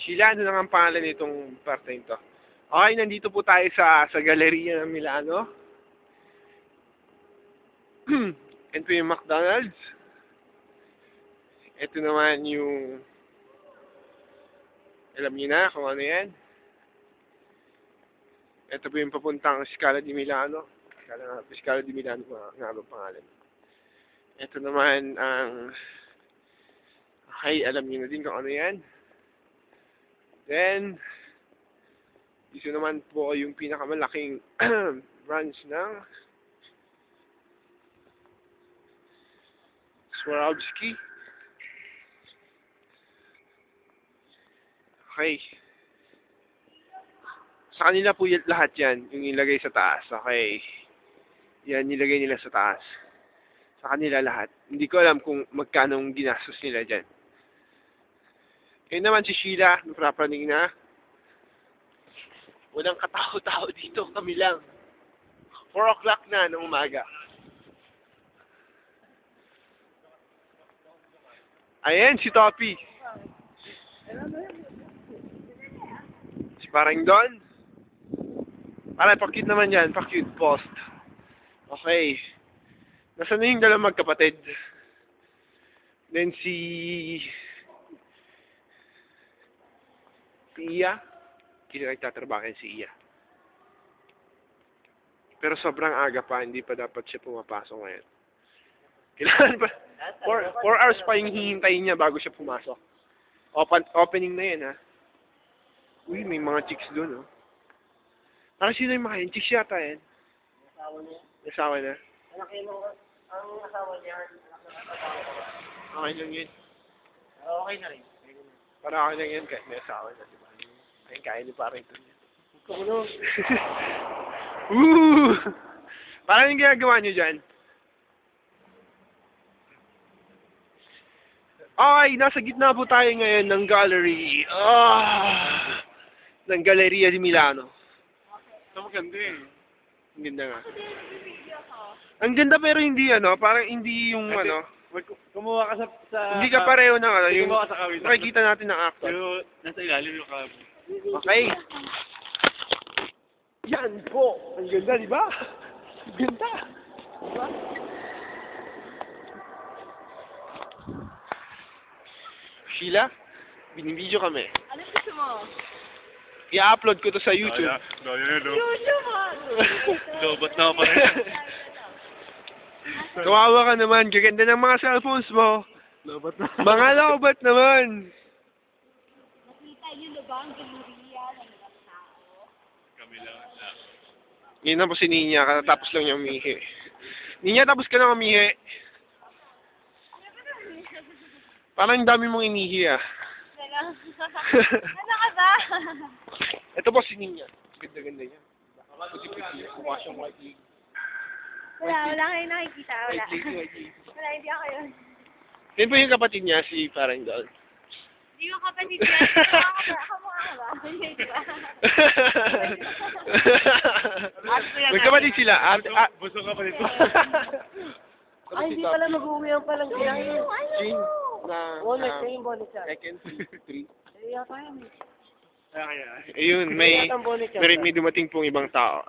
Sheila, ano na nga ang pangalan nitong parte nito? Okay, nandito po tayo sa Galleria ng Milano. Ito po yung McDonald's. Ito naman yung... Alam niyo na kung ano yan. Ito po yung papuntang Scala di Milano. Scala di Milano nga ang pangalan. Ito naman ang... Okay, alam niyo na din kung ano yan. Then, dito naman po yung pinakamalaking branch ng Swarovski. Okay. Sa kanila po lahat yan, yung nilagay sa taas. Okay. Yan, nilagay nila sa taas. Sa kanila lahat. Hindi ko alam kung magkano ginastos nila dyan. Ngayon naman si Sheila, naprapraning na. Walang katao-tao dito, kami lang. 4 o'clock na ng umaga. Ayan, si Toppy. Si Parang Don. Para, pa-cute naman yan, pa-cute post. Okay. Nasaan na yung dalawang magkapatid? Then si Iya. Hindi nagtatrabaho si Iya. Pero sobrang aga pa, hindi pa dapat siya pumapasok ngayon. Kailangan pa, 4 hours pa yung hihintayin niya bago siya pumasok. Opening na yan, ha? Uy, may mga chicks doon, oh. Parang sino yung mga yun? Chicks yata yan. Asawa niya. Asawa na. Ang asawa niya, anak ng asawa ko. Okay lang yun. Okay na rin. Para okay lang yun kahit may asawa na, diba? Ayun, kaya ni parang ito niya. Ano? Parang yung ginagawa niyo dyan? Ay, nasa gitna po tayo ngayon ng gallery. Ng Galleria di Milano. Ito maganda eh. Ang ganda nga. Ang ganda pero hindi parang hindi yung Kumuha ka sa hindi ka pareho ng yung kumuha ka sa kawit. makikita natin ng actor. Pero nasa ilalim yung kabo. Okay. Yan po. Ang ganda, di ba? Ang ganda. Diba? Sheila, binibidyo kami. Ano gusto mo? I-upload ko to sa YouTube. YouTube mo! Lobot na ako pa rin. Kawawa ka naman. Gaganda ng mga cellphones mo. Lobot na. Mga lobat naman. Nakita yung lubang, galleria, ng mga tao. Kami lang. Yun na po si Ninya. Katatapos lang niya umihi. Ninya, tapos ka na umihi. Parang dami mong inihi ah. Ano ka ba? Ito po si Ninya. Ganda-ganda niya. Puti-puti. Mukha siyang white leg. Wala kayong nakikita. Wala. White leg. Wala, hindi ako yun. Yan po yung kapatid niya, si Parang Don. Hindi ko kapatid yan. Kamukha ka ba? Hindi ba? Magkapatid sila. Buso ka pa dito. Ay, Hindi pala mag-uwi ang palang biyahe. Jane, na Bonnet, yung bonnet siya. second, 3. Eh, yata yan. Kaya. Ayun, may dumating pong ibang tao.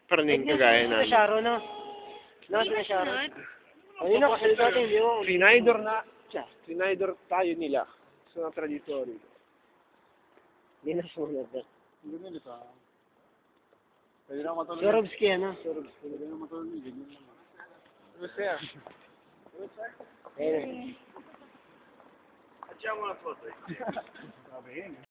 Paraning kagaya na. namin. Sharon, no? Nasa na Sharon. Ayun na, kasi natin, hindi mo. Trinidor na siya. Trinidor tayo nila. Sa mga traditory. Hindi na sumunod na. Hindi nila pa. Pwede na matulog. Swarovski, ano? Pwede na matulog. Masaya. Ayun. At siya mga photo. Sabi yun.